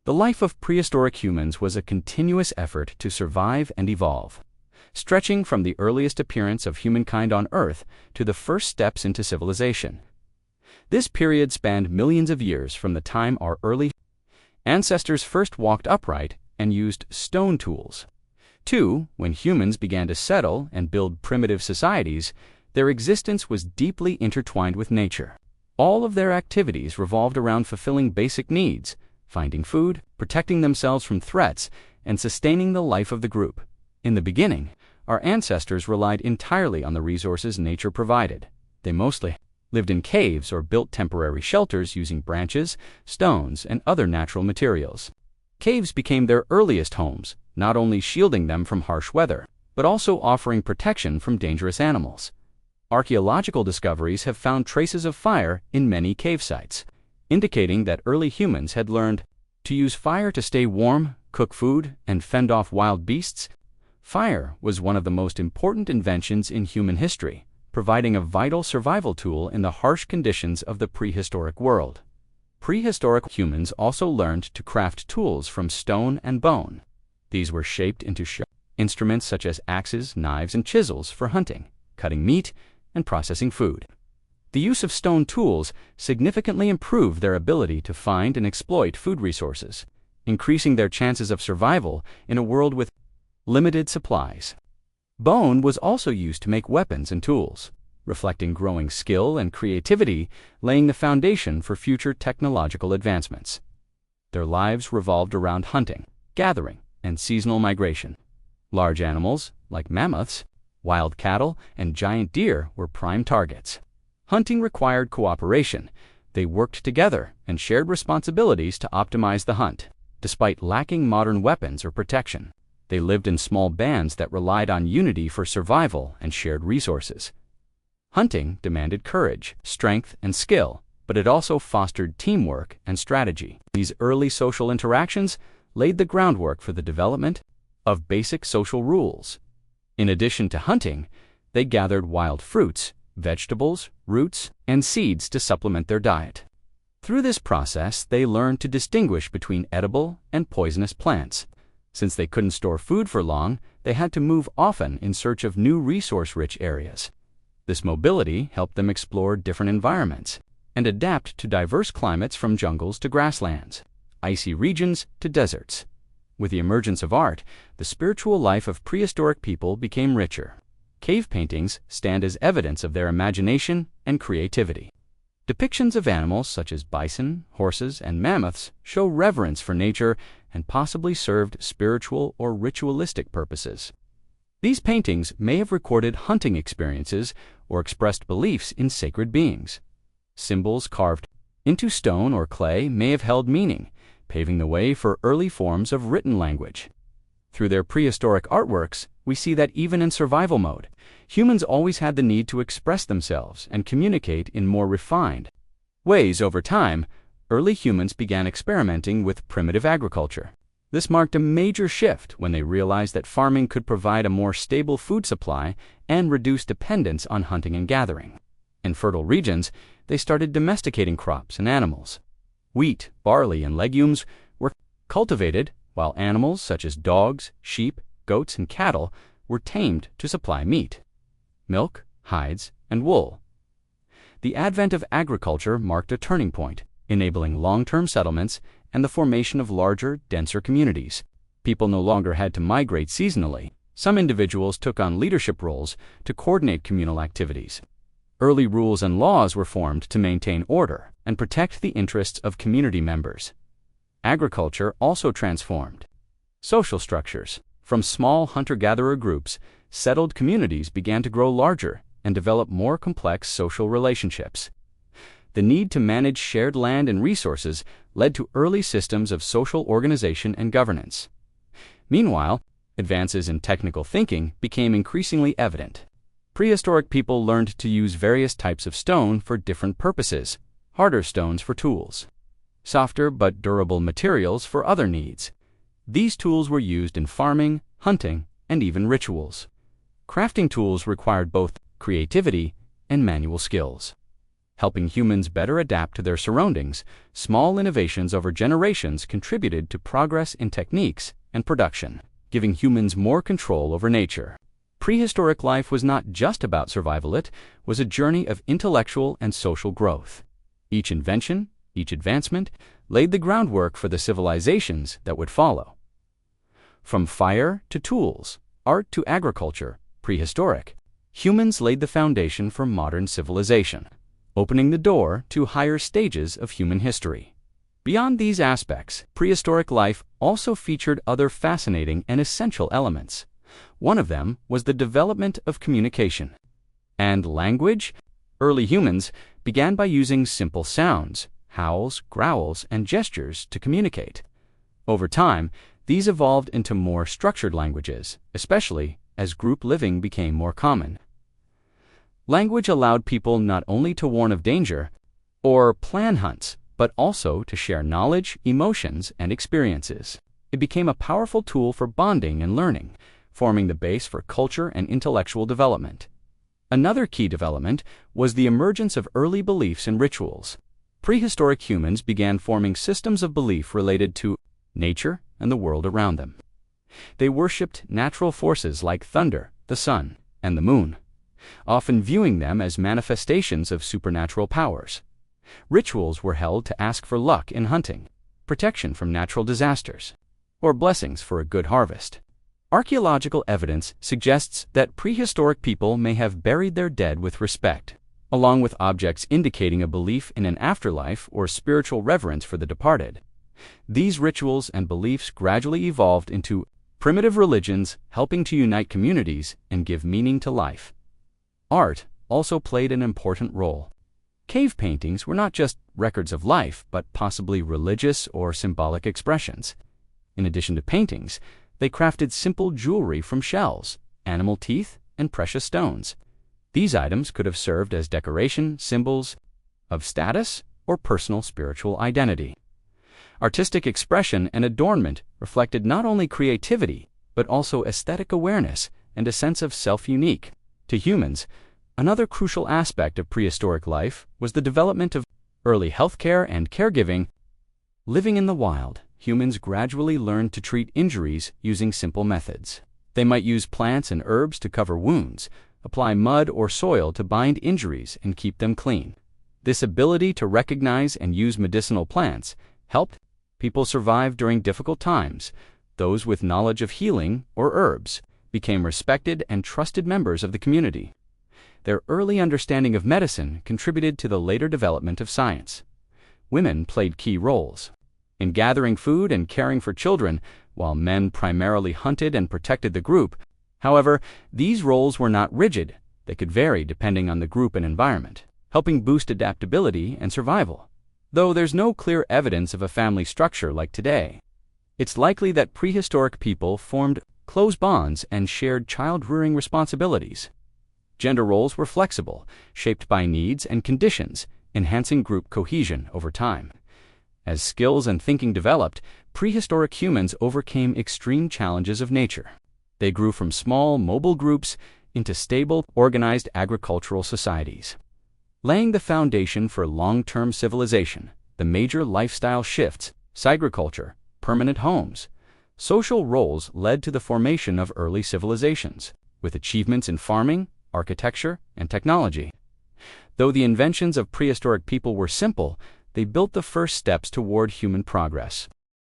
The life of prehistoric humans was a continuous effort to survive and evolve, stretching from the earliest appearance of humankind on Earth to the first steps into civilization. This period spanned millions of years from the time our early ancestors first walked upright and used stone tools, to when humans began to settle and build primitive societies. Their existence was deeply intertwined with nature. All of their activities revolved around fulfilling basic needs, finding food, protecting themselves from threats, and sustaining the life of the group. In the beginning, our ancestors relied entirely on the resources nature provided. They mostly lived in caves or built temporary shelters using branches, stones, and other natural materials. Caves became their earliest homes, not only shielding them from harsh weather, but also offering protection from dangerous animals. Archaeological discoveries have found traces of fire in many cave sites, indicating that early humans had learned to use fire to stay warm, cook food, and fend off wild beasts. Fire was one of the most important inventions in human history, providing a vital survival tool in the harsh conditions of the prehistoric world. Prehistoric humans also learned to craft tools from stone and bone. These were shaped into sharp instruments such as axes, knives, and chisels for hunting, cutting meat, and processing food. The use of stone tools significantly improved their ability to find and exploit food resources, increasing their chances of survival in a world with limited supplies. Bone was also used to make weapons and tools, reflecting growing skill and creativity, laying the foundation for future technological advancements. Their lives revolved around hunting, gathering, and seasonal migration. Large animals, like mammoths, wild cattle, and giant deer were prime targets. Hunting required cooperation. They worked together and shared responsibilities to optimize the hunt. Despite lacking modern weapons or protection, they lived in small bands that relied on unity for survival and shared resources. Hunting demanded courage, strength, and skill, but it also fostered teamwork and strategy. These early social interactions laid the groundwork for the development of basic social rules. In addition to hunting, they gathered wild fruits, vegetables, roots, and seeds to supplement their diet. Through this process, they learned to distinguish between edible and poisonous plants. Since they couldn't store food for long, they had to move often in search of new resource-rich areas. This mobility helped them explore different environments and adapt to diverse climates, from jungles to grasslands, icy regions to deserts. With the emergence of art, the spiritual life of prehistoric people became richer. Cave paintings stand as evidence of their imagination and creativity. Depictions of animals such as bison, horses, and mammoths show reverence for nature and possibly served spiritual or ritualistic purposes. These paintings may have recorded hunting experiences or expressed beliefs in sacred beings. Symbols carved into stone or clay may have held meaning, paving the way for early forms of written language. Through their prehistoric artworks, we see that even in survival mode, humans always had the need to express themselves and communicate in more refined ways. Over time, early humans began experimenting with primitive agriculture. This marked a major shift when they realized that farming could provide a more stable food supply and reduce dependence on hunting and gathering. In fertile regions, they started domesticating crops and animals. Wheat, barley, and legumes were cultivated, while animals such as dogs, sheep, goats, and cattle were tamed to supply meat, milk, hides, and wool. The advent of agriculture marked a turning point, enabling long-term settlements and the formation of larger, denser communities. People no longer had to migrate seasonally. Some individuals took on leadership roles to coordinate communal activities. Early rules and laws were formed to maintain order and protect the interests of community members. Agriculture also transformed social structures. From small hunter-gatherer groups, settled communities began to grow larger and develop more complex social relationships. The need to manage shared land and resources led to early systems of social organization and governance. Meanwhile, advances in technical thinking became increasingly evident. Prehistoric people learned to use various types of stone for different purposes: harder stones for tools, softer but durable materials for other needs. These tools were used in farming, hunting, and even rituals. Crafting tools required both creativity and manual skills. Helping humans better adapt to their surroundings, small innovations over generations contributed to progress in techniques and production, giving humans more control over nature. Prehistoric life was not just about survival, it was a journey of intellectual and social growth. Each invention, each advancement, laid the groundwork for the civilizations that would follow. From fire to tools, art to agriculture, prehistoric, humans laid the foundation for modern civilization, opening the door to higher stages of human history. Beyond these aspects, prehistoric life also featured other fascinating and essential elements. One of them was the development of communication and language. Early humans began by using simple sounds, howls, growls, and gestures to communicate. Over time, these evolved into more structured languages, especially as group living became more common. Language allowed people not only to warn of danger or plan hunts, but also to share knowledge, emotions, and experiences. It became a powerful tool for bonding and learning, forming the base for culture and intellectual development. Another key development was the emergence of early beliefs and rituals. Prehistoric humans began forming systems of belief related to nature and the world around them. They worshipped natural forces like thunder, the sun, and the moon, often viewing them as manifestations of supernatural powers. Rituals were held to ask for luck in hunting, protection from natural disasters, or blessings for a good harvest. Archaeological evidence suggests that prehistoric people may have buried their dead with respect, along with objects indicating a belief in an afterlife or spiritual reverence for the departed. These rituals and beliefs gradually evolved into primitive religions, helping to unite communities and give meaning to life. Art also played an important role. Cave paintings were not just records of life, but possibly religious or symbolic expressions. In addition to paintings, they crafted simple jewelry from shells, animal teeth, and precious stones. These items could have served as decoration, symbols of status, or personal spiritual identity. Artistic expression and adornment reflected not only creativity, but also aesthetic awareness and a sense of self-unique. To humans, another crucial aspect of prehistoric life was the development of early healthcare and caregiving. Living in the wild, humans gradually learned to treat injuries using simple methods. They might use plants and herbs to cover wounds, apply mud or soil to bind injuries and keep them clean. This ability to recognize and use medicinal plants helped people survive during difficult times. Those with knowledge of healing or herbs became respected and trusted members of the community. Their early understanding of medicine contributed to the later development of science. Women played key roles in gathering food and caring for children, while men primarily hunted and protected the group. However, these roles were not rigid. They could vary depending on the group and environment, helping boost adaptability and survival. Though there's no clear evidence of a family structure like today, it's likely that prehistoric people formed close bonds and shared child-rearing responsibilities. Gender roles were flexible, shaped by needs and conditions, enhancing group cohesion over time. As skills and thinking developed, prehistoric humans overcame extreme challenges of nature. They grew from small, mobile groups into stable, organized agricultural societies, laying the foundation for long-term civilization. The major lifestyle shifts, agriculture, permanent homes, social roles led to the formation of early civilizations, with achievements in farming, architecture, and technology. Though the inventions of prehistoric people were simple, they built the first steps toward human progress.